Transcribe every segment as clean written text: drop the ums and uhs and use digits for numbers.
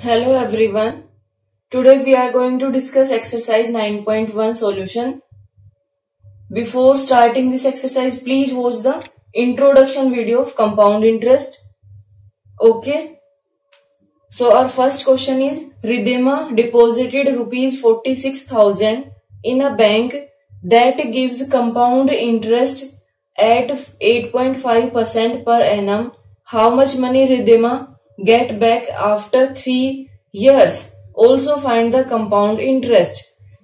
Hello everyone. Today we are going to discuss exercise 9.1 solution. Before starting this exercise, please watch the introduction video of compound interest. Okay. So our first question is, Ridhima deposited rupees 46,000 in a bank that gives compound interest at 8.5% per annum. How much money Ridhima get back after 3 years? Also find the compound interest.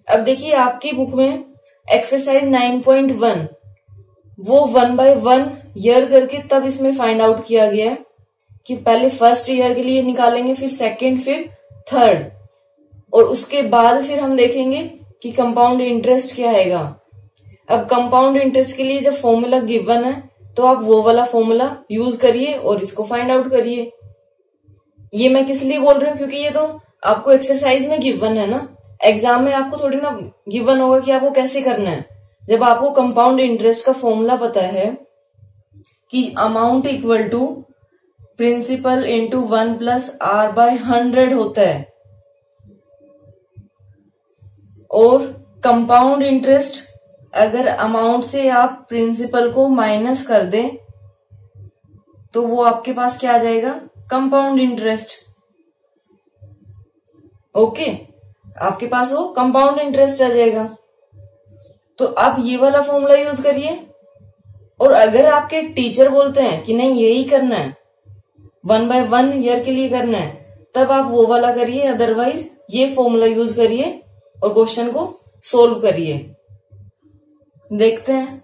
अब देखिए आपकी book में exercise 9.1 वो 1 by 1 year करके तब इसमें find out किया गया है कि पहले फर्स्ट ईयर के लिए निकालेंगे, फिर सेकंड, फिर थर्ड, और उसके बाद फिर हम देखेंगे कि कंपाउंड इंटरेस्ट क्या आएगा. अब कंपाउंड इंटरेस्ट के लिए जब फॉर्मूला गिवन है तो आप वो वाला फॉर्मूला यूज करिए और इसको फाइंड आउट करिए. ये मैं किस लिए बोल रही हूँ, क्योंकि ये तो आपको एक्सरसाइज में गिवन है ना. एग्जाम में आपको थोड़ी ना गिवन होगा कि आपको कैसे करना है. जब आपको कंपाउंड इंटरेस्ट का फॉर्मूला पता है कि amount equal to principal into 1 + r/100 होता है, और कंपाउंड इंटरेस्ट अगर अमाउंट से आप प्रिंसिपल को माइनस कर दें तो वो आपके पास क्या आ जाएगा, कंपाउंड इंटरेस्ट. ओके, आपके पास वो कंपाउंड इंटरेस्ट आ जाएगा. तो आप ये वाला फॉर्मूला यूज करिए, और अगर आपके टीचर बोलते हैं कि नहीं यही करना है, 1 by 1 ईयर के लिए करना है, तब आप वो वाला करिए. अदरवाइज ये फॉर्मूला यूज करिए और क्वेश्चन को सोल्व करिए. देखते हैं.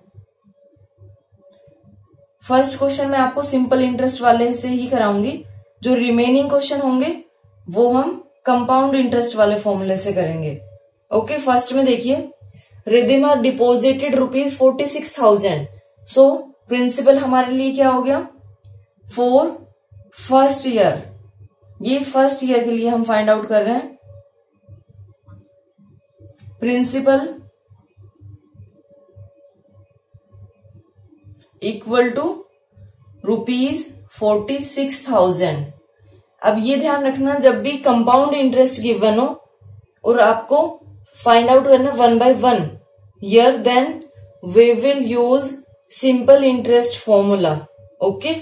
फर्स्ट क्वेश्चन मैं आपको सिंपल इंटरेस्ट वाले से ही कराऊंगी. जो रिमेनिंग क्वेश्चन होंगे वो हम कंपाउंड इंटरेस्ट वाले फॉर्मूले से करेंगे. ओके, फर्स्ट में देखिए, Ridhima deposited rupees 46,000. So principal हमारे लिए क्या हो गया, फॉर फर्स्ट ईयर. ये फर्स्ट ईयर के लिए हम फाइंड आउट कर रहे हैं. Principal equal to rupees 46,000. अब ये ध्यान रखना, जब भी कंपाउंड इंटरेस्ट गिवन हो और आपको फाइंड आउट करना 1 by 1 year, then we will use simple interest formula. Okay,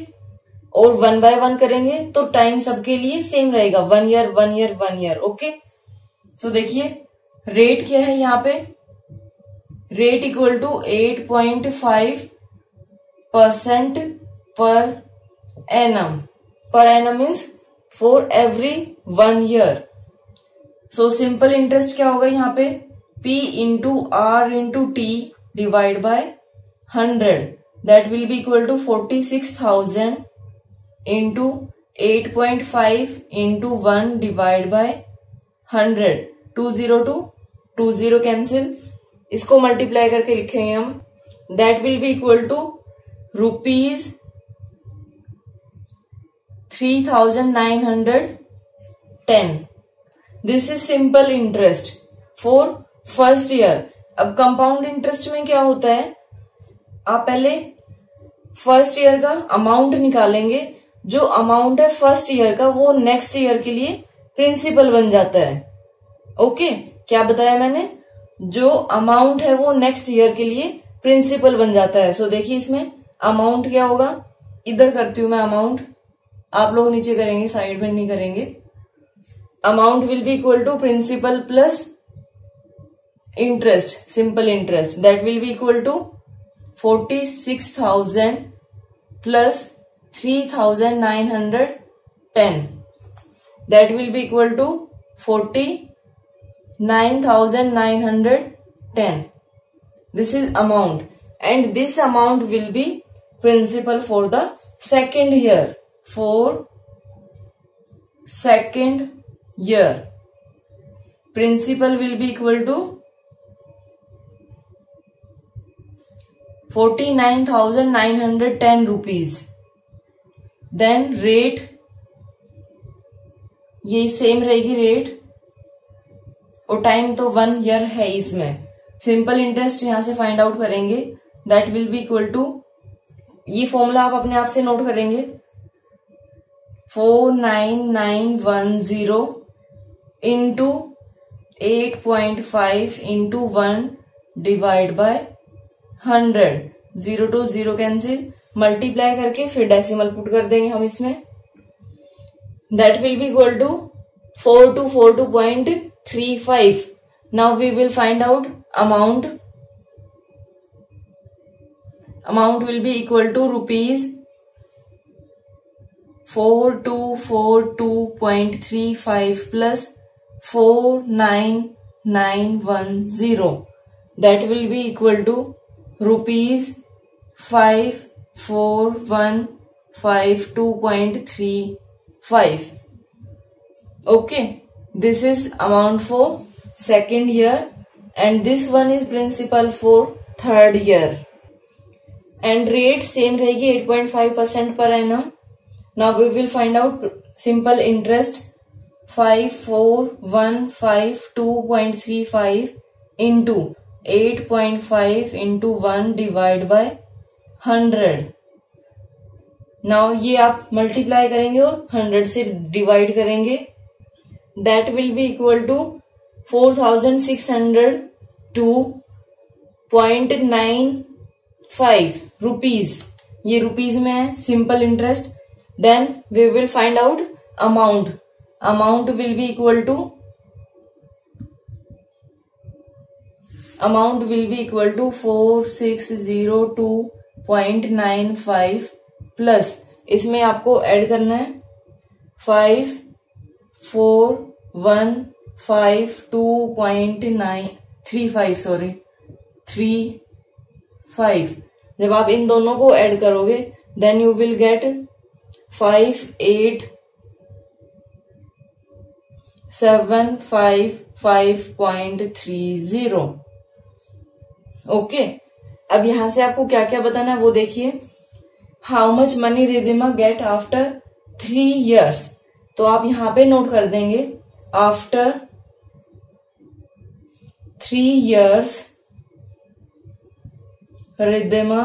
और 1 by 1 करेंगे तो टाइम सबके लिए सेम रहेगा, 1 ईयर 1 ईयर 1 ईयर. ओके, सो देखिए रेट क्या है यहाँ पे, रेट इक्वल टू 8.5% पर एनम. पर annum means for every 1 year. So simple interest क्या होगा यहाँ पे, P into R into T divide by 100. That will be equal to 46,000 into 8.5 into 1 divide by 100. 2 cancel, इसको मल्टीप्लाई करके लिखेंगे हम. That will be equal to rupees 3,910. This is simple interest for first year. अब compound interest में क्या होता है, आप पहले फर्स्ट ईयर का अमाउंट निकालेंगे. जो अमाउंट है फर्स्ट ईयर का वो नेक्स्ट ईयर के लिए प्रिंसिपल बन जाता है. ओके, क्या बताया मैंने, जो अमाउंट है वो नेक्स्ट ईयर के लिए प्रिंसिपल बन जाता है. सो देखिए इसमें अमाउंट क्या होगा, इधर करती हूं मैं अमाउंट, आप लोग नीचे करेंगे, साइड में नहीं करेंगे. Amount will be equal to principal plus interest, simple interest. That will be equal to 46,000 plus 3,910. That will be equal to 49,910. This is amount, and this amount will be principal for the second year. For second year, principal will be equal to 49,910 rupees. Then rate, ये same रहेगी rate, और time तो 1 year है इसमें. Simple interest यहां से find out करेंगे. That will be equal to, ये फॉर्मूला आप अपने आप से नोट करेंगे, 49910 into 8.5 into 1 divide by 100, 0 to 0 cancel, multiply करके फिर डेसिमल पुट कर देंगे हम इसमें. That will be equal to 4242.35. Now we will find out amount. Amount will be equal to rupees 4242.35 plus 49910. That will be equal to rupees 54152.35. Okay, this is amount for second year and this one is principal for third year. And rate same रहेगी 8.5% per annum. Now we will find out simple interest. 54,152.35 into 8.5 into 1 divide by 100. Now ये आप multiply करेंगे और 100 से divide करेंगे. That will be equal to 4,602.95 rupees. ये rupees में है simple interest. Then we will find out amount. Amount will be equal to 4602.95 plus इसमें आपको ऐड करना है 54152.35. जब आप इन दोनों को ऐड करोगे then you will get 5875.30. Okay, अब यहां से आपको क्या क्या बताना है वो देखिए. How much money Ridhima get after 3 years. तो आप यहां पे नोट कर देंगे after 3 years Ridhima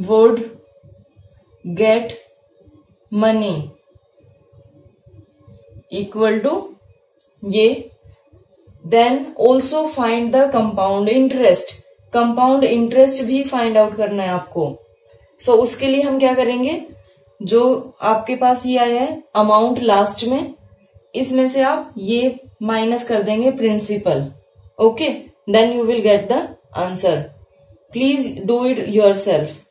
would get money equal to ये. Then also find the compound interest. Compound interest भी फाइंड आउट करना है आपको. सो उसके लिए हम क्या करेंगे, जो आपके पास ये आया है अमाउंट लास्ट में, इसमें से आप ये माइनस कर देंगे principal. Okay, then you will get the answer. Please do it yourself.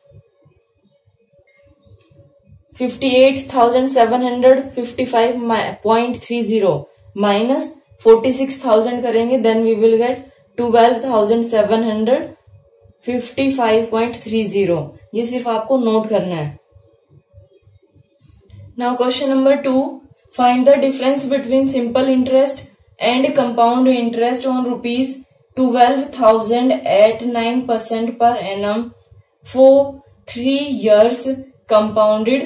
58,755.30 minus 46,000 करेंगे देन वी विल गेट 12,755.30. ये सिर्फ आपको नोट करना है. Now question number 2. Find the difference between simple interest and compound interest on rupees 12,000 at 9% per annum for 3 years compounded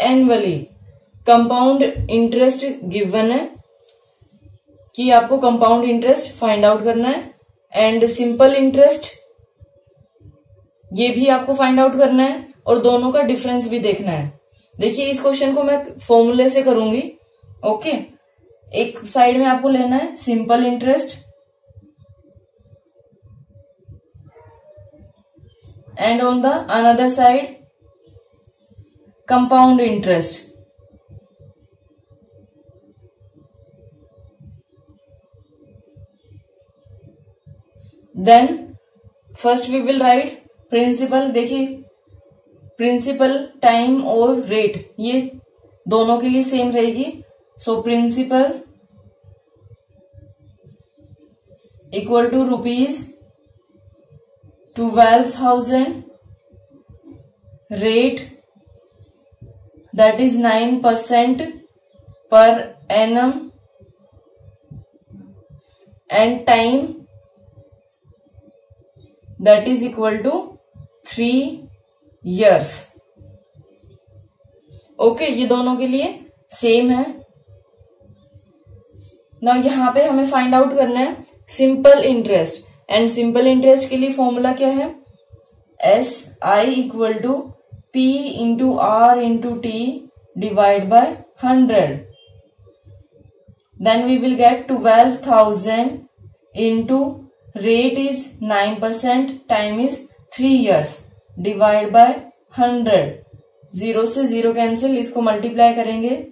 annually. Compound interest given है कि आपको compound interest find out करना है एंड सिंपल इंटरेस्ट ये भी आपको find out करना है और दोनों का डिफरेंस भी देखना है. देखिए इस क्वेश्चन को मैं फॉर्मूले से करूंगी. ओके, एक साइड में आपको लेना है simple interest and on the another side compound interest. Then first we will write principal. देखिए प्रिंसिपल, टाइम और रेट ये दोनों के लिए सेम रहेगी. So principal equal to rupees 12,000, rate that is 9% per annum and time that is equal to 3 years. Okay, ये दोनों के लिए सेम है. नाउ यहां पे हमें फाइंड आउट करना है simple interest and simple interest के लिए फॉर्मूला क्या है, SI equal to P into R into T divide by 100. Then we will get 12,000 into rate is 9%, time is 3 years, divide by 100. 0 से 0 कैंसिल, इसको multiply करेंगे.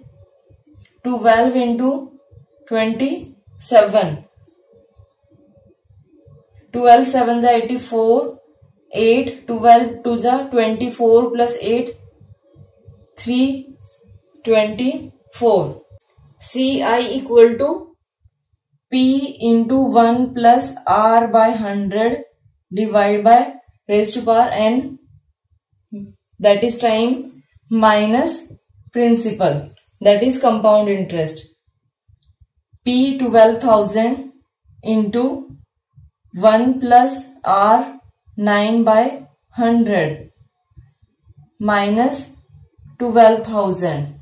12 into 27. 12 7 जा 84. 8 12 2 जा 24 plus 8 3 24. CI equal to P into 1 plus R by 100 divided by raised to power n, that is time, minus principal, that is compound interest. P 12,000 into 1 plus R 9 by 100 minus 12,000.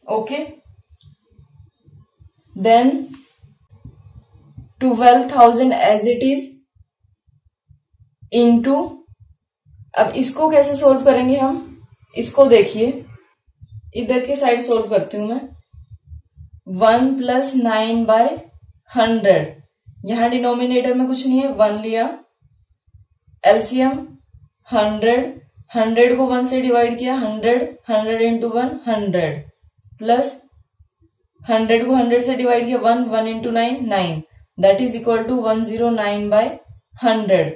Okay, then 12,000 as it is into, अब इसको कैसे solve करेंगे हम, इसको देखिए, इधर की side solve करती हूं मैं. 1 plus 9 by 100, यहां डिनोमिनेटर में कुछ नहीं है, 1 लिया. एलसीएम 100 को 1 से डिवाइड किया, 100 into 1 100 प्लस 100 को 100 से डिवाइड किया, 1 into 9 9, that is equal to 109 by 100.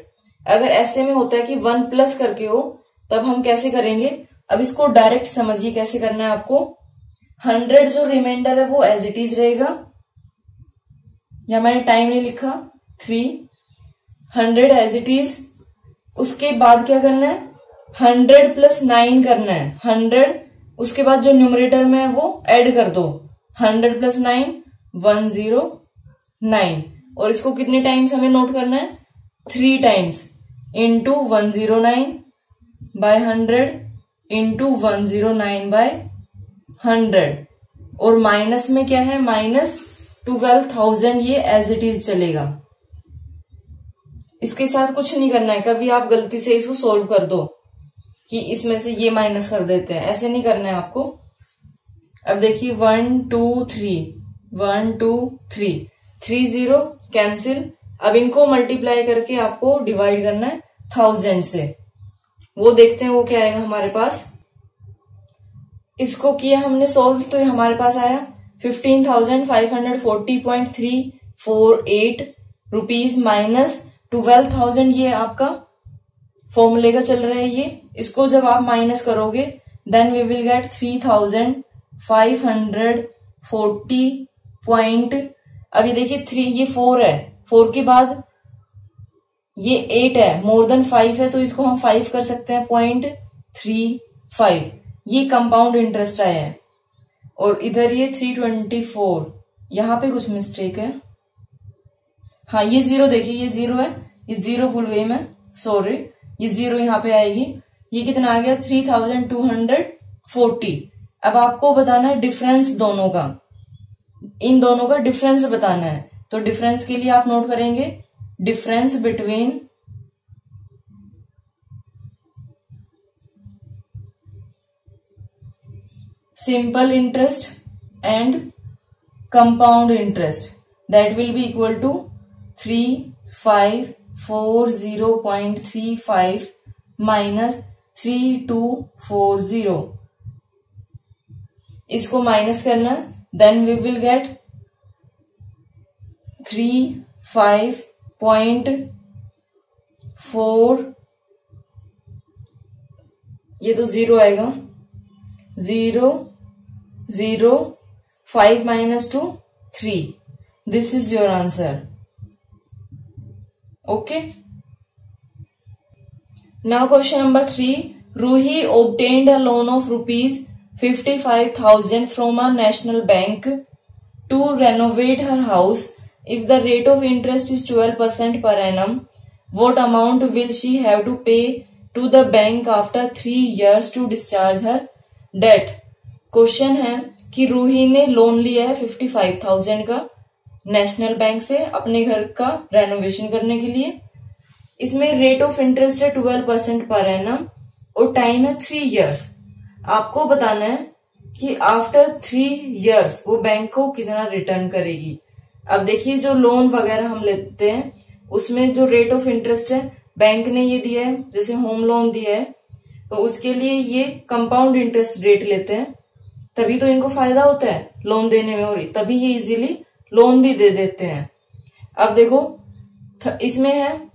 अगर ऐसे में होता है कि 1 प्लस करके हो, तब हम कैसे करेंगे. अब इसको डायरेक्ट समझिए कैसे करना है आपको. 100 जो रिमाइंडर है वो एज इट इज रहेगा, या मैंने टाइम नहीं लिखा, 300 एज इट इज. उसके बाद क्या करना है, 100 plus 9 करना है. 100 उसके बाद जो न्यूमरेटर में है वो ऐड कर दो. 100 plus 9 109, और इसको कितने टाइम्स हमें नोट करना है, 3 times, into 109 by 100 into 109 by 100. और माइनस में क्या है, माइनस 12,000, ये एज इट इज चलेगा. इसके साथ कुछ नहीं करना है. कभी आप गलती से इसको सोल्व कर दो कि इसमें से ये माइनस कर देते हैं, ऐसे नहीं करना है आपको. अब देखिए 1 2 3 1 2 3 3 0 कैंसिल. अब इनको मल्टीप्लाई करके आपको डिवाइड करना है 1000 से. वो देखते हैं वो क्या आएगा हमारे पास. इसको किया हमने सोल्व, तो हमारे पास आया 15,540.348 रुपीज माइनस 12,000. ये आपका फॉर्मूले का चल रहा है. ये इसको जब आप माइनस करोगे, देन वी विल गेट 3,540. अभी देखिए 3, ये 4 है, 4 के बाद ये 8 है, मोर देन 5 है, तो इसको हम 5 कर सकते हैं, 0.35. ये कंपाउंड इंटरेस्ट आया है. और इधर ये 324, यहां पे कुछ मिस्टेक है. हाँ, ये 0 देखिए, ये 0 है, ये 0 भूल गई मैं, सॉरी. ये 0 यहां पे आएगी. ये कितना आ गया, 3,240. अब आपको बताना है डिफरेंस दोनों का, इन दोनों का डिफरेंस बताना है. तो डिफरेंस के लिए आप नोट करेंगे, difference between simple interest and compound interest, that will be equal to 3,540.35 minus 3,240. इसको माइनस करना, देन वी विल गेट 3,5.4, ये तो 0 आएगा, 0 0 5 minus 2 3. This is your answer. Okay. Now question number 3. Ruhi obtained a loan of rupees 55,000 from a national bank to renovate her house. If the rate of interest is 12% per annum, what amount will she have to pay to the bank after 3 years to discharge her debt? Question है कि रूही ने loan लिया है 55,000 का national bank से अपने घर का रेनोवेशन करने के लिए. इसमें रेट ऑफ इंटरेस्ट है 12% पर एनम, और टाइम है 3 years। आपको बताना है कि आफ्टर 3 years वो बैंक को कितना रिटर्न करेगी। अब देखिए जो लोन वगैरह हम लेते हैं उसमें जो रेट ऑफ इंटरेस्ट है बैंक ने ये दिया है, जैसे होम लोन दिया है तो उसके लिए ये कंपाउंड इंटरेस्ट रेट लेते हैं, तभी तो इनको फायदा होता है लोन देने में और तभी ये इजीली लोन भी दे देते हैं। अब देखो इसमें है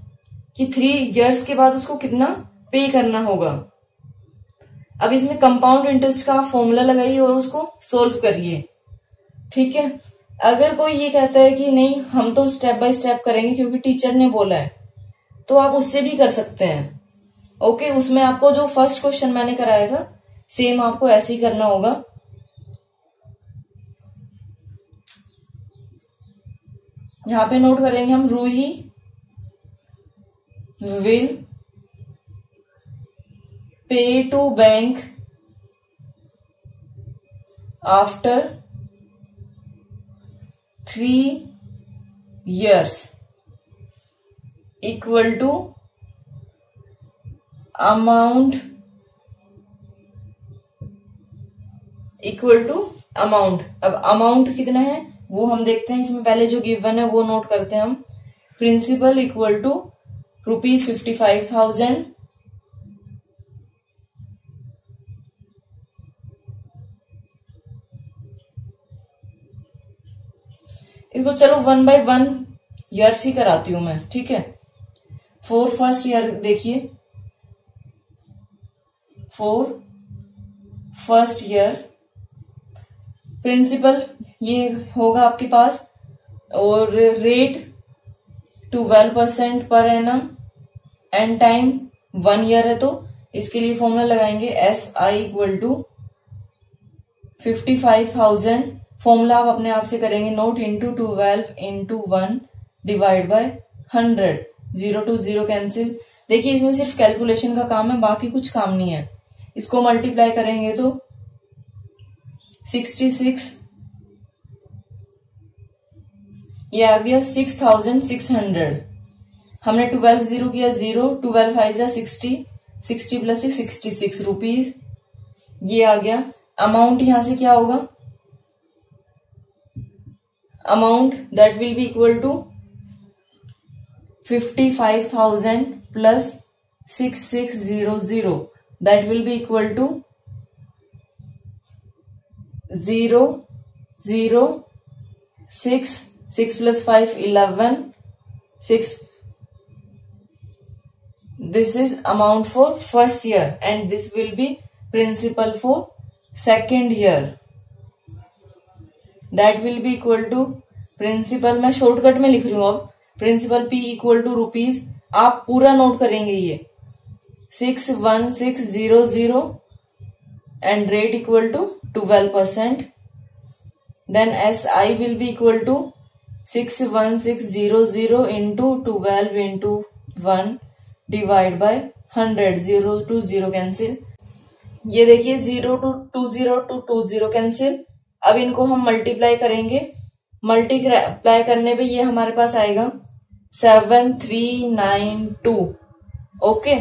कि 3 years के बाद उसको कितना पे करना होगा। अब इसमें कंपाउंड इंटरेस्ट का फॉर्मूला लगाइए और उसको सोल्व करिए, ठीक है। अगर कोई ये कहता है कि नहीं हम तो स्टेप बाय स्टेप करेंगे क्योंकि टीचर ने बोला है, तो आप उससे भी कर सकते हैं। ओके, उसमें आपको जो फर्स्ट क्वेश्चन मैंने कराया था सेम आपको ऐसे ही करना होगा। यहां पे नोट करेंगे हम, Ruhi will pay to bank after 3 years equal to amount अब अमाउंट कितना है वो हम देखते हैं। इसमें पहले जो गिवन है वो नोट करते हैं हम। प्रिंसिपल इक्वल टू ₹55,000 इसको चलो 1 by 1 ईयर्स ही कराती हूं मैं, ठीक है। फॉर फर्स्ट ईयर देखिए, फॉर फर्स्ट ईयर प्रिंसिपल ये होगा आपके पास और rate 12% per annum and time 1 year है, तो इसके लिए फॉर्मूला लगाएंगे SI इक्वल टू 55,000। फॉर्मूला आप अपने आप से करेंगे note, into 12 into 1 divide by 100, 0 to 0 cancel. देखिए इसमें सिर्फ कैलकुलेशन का काम है, बाकी कुछ काम नहीं है। इसको मल्टीप्लाई करेंगे तो 66, ये आ गया 6,600। हमने 12 0 किया 0, 12 5 60, 60 प्लस 66 रुपीज, ये आ गया। अमाउंट यहां से क्या होगा, amount that will be equal to 55,000 plus 6600 that will be equal to 0 0 6 6 plus 5 11 6। This is amount for first year and this will be principal for second year, that will be equal to principal, मैं shortcut में लिख रही हूं। अब principal P equal to rupees, आप पूरा note करेंगे ये 61600 and rate equal to 12%, then SI will be equal to 61600 into 12 into 1 divide by 100, 0 to 0 cancel. ये देखिए 0 to 20 कैंसिल। अब इनको हम मल्टीप्लाई करेंगे, मल्टीप्लाई करने पे ये हमारे पास आएगा 7392 okay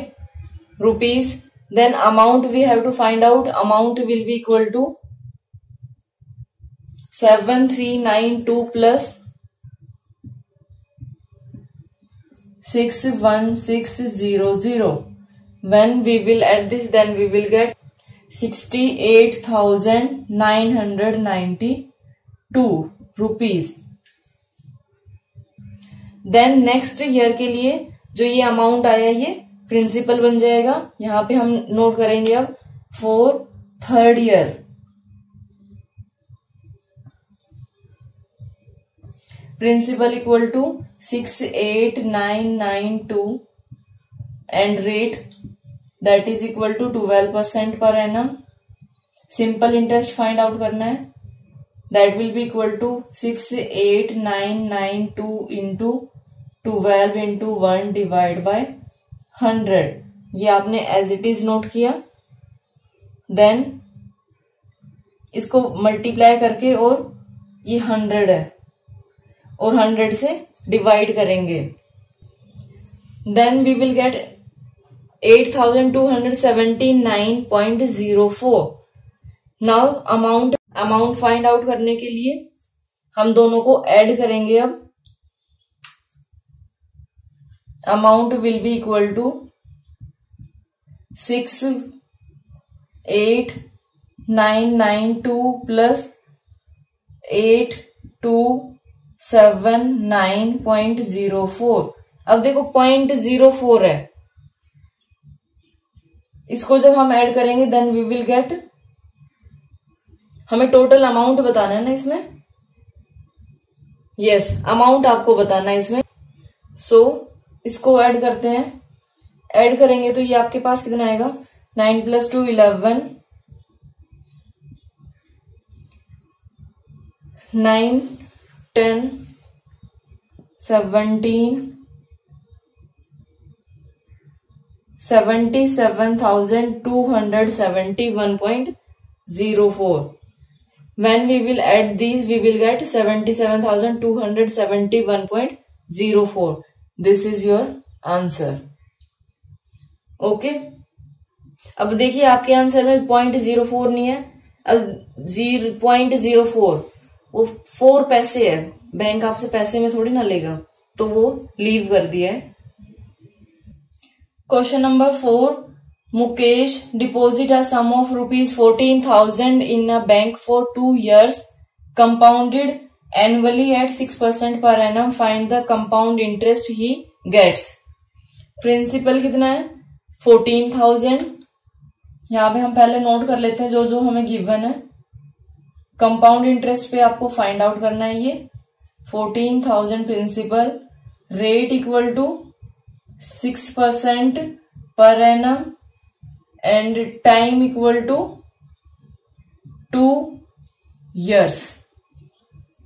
rupees. Then amount we have to find out, amount will be equal to 7392 plus 61600. When we will add this, then we will get 68,992 rupees. Then next year के लिए जो ये अमाउंट आया ये प्रिंसिपल बन जाएगा। यहाँ पे हम नोट करेंगे अब for third year. Principal equal to 68,992 and rate that is equal to 12% per annum. Simple interest find out करना है, that will be equal to 68,992 into 12 into 1 divide by 100। ये आपने एज इट इज नोट किया। Then इसको multiply करके और ये 100 है और 100 से डिवाइड करेंगे। Then we will get 8279.04। Now amount find out करने के लिए हम दोनों को ऐड करेंगे। अब amount will be equal to 68,992 plus 8279.04। अब देखो 0.04 है, इसको जब हम ऐड करेंगे देन वी विल गेट, हमें टोटल अमाउंट बताना है ना इसमें, यस अमाउंट आपको बताना है इसमें। सो इसको ऐड करते हैं, ऐड करेंगे तो ये आपके पास कितना आएगा, 9 + 2 11, 9 10 17 77,271.04। When we will add these, we will get 77,271.04. This is your answer. Okay? अब देखिए आपके आंसर में 0.04 नहीं है, अब 0.04 वो 4 पैसे है, बैंक आपसे पैसे में थोड़ी ना लेगा, तो वो लीव कर दिया है। Question number 4, Mukesh deposit a sum of rupees 14,000 in a bank for 2 years, compounded annually at 6% per annum. Find the compound interest he gets. Principal कितना है, 14,000। यहाँ पे हम पहले नोट कर लेते हैं जो जो हमें गिवन है। कंपाउंड इंटरेस्ट पे आपको फाइंड आउट करना है ये 14,000 principal, rate equal to 6% per annum and time equal to 2 years।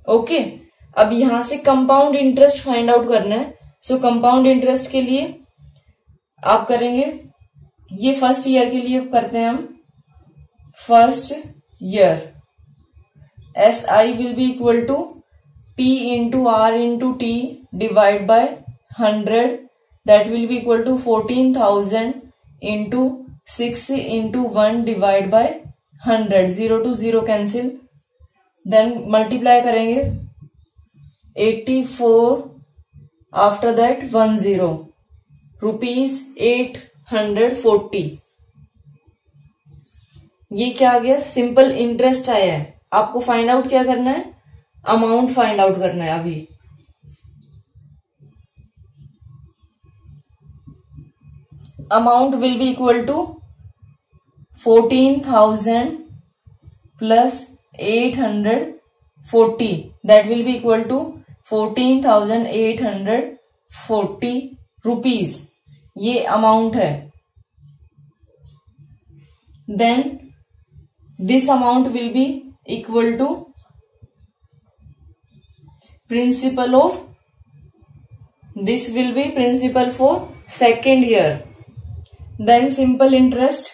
Okay, अब यहां से कंपाउंड इंटरेस्ट फाइंड आउट करना है। सो कंपाउंड इंटरेस्ट के लिए आप करेंगे, ये फर्स्ट ईयर के लिए करते हैं हम, first year SI will be equal to P into R into T divide by 100, that will be equal to 14,000 into 6 into 1 divide by 100, 0 to 0 cancel, then multiply करेंगे 84, आफ्टर दैट 10, ₹840। ये क्या आ गया, simple interest आया है। आपको find out क्या करना है, अमाउंट फाइंड आउट करना है। अभी amount will be equal to 14,000 plus 840, that will be equal to 14,840 rupees, ये अमाउंट है। Then this amount will be equal to principal of, this will be principal for second year, then simple interest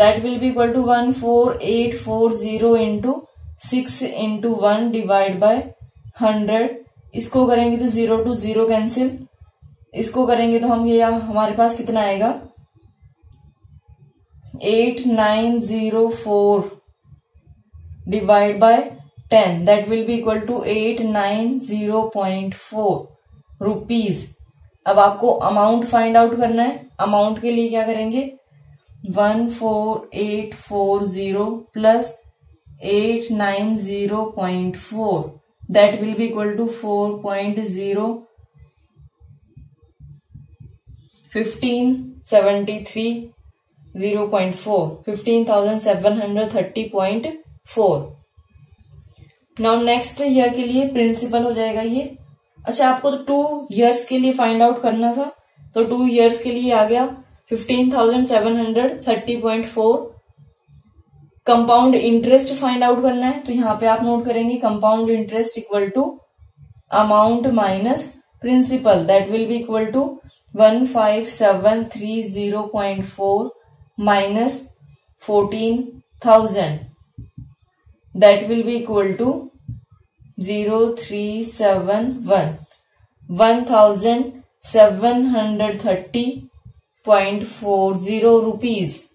that will be equal to 14840 into 6 into 1 divide by 100। इसको करेंगे तो 0 to 0 cancel, इसको करेंगे तो हम ये हमारे पास कितना आएगा, 8904 divide by 10, that will be equal to 890.4 rupees. अब आपको अमाउंट फाइंड आउट करना है। अमाउंट के लिए क्या करेंगे, 14840 plus 890.4, that will be equal to 4.0 1573 0.4 15,730.4। Now next year के लिए प्रिंसिपल हो जाएगा ये। अच्छा, आपको तो 2 years के लिए फाइंड आउट करना था, तो 2 years के लिए आ गया 15,730.4। कंपाउंड इंटरेस्ट फाइंड आउट करना है, तो यहां पे आप नोट करेंगे compound interest equal to amount minus principal, that will be equal to 15,730.4 minus 14,000, that will be equal to 0371 1730 0.40 rupees.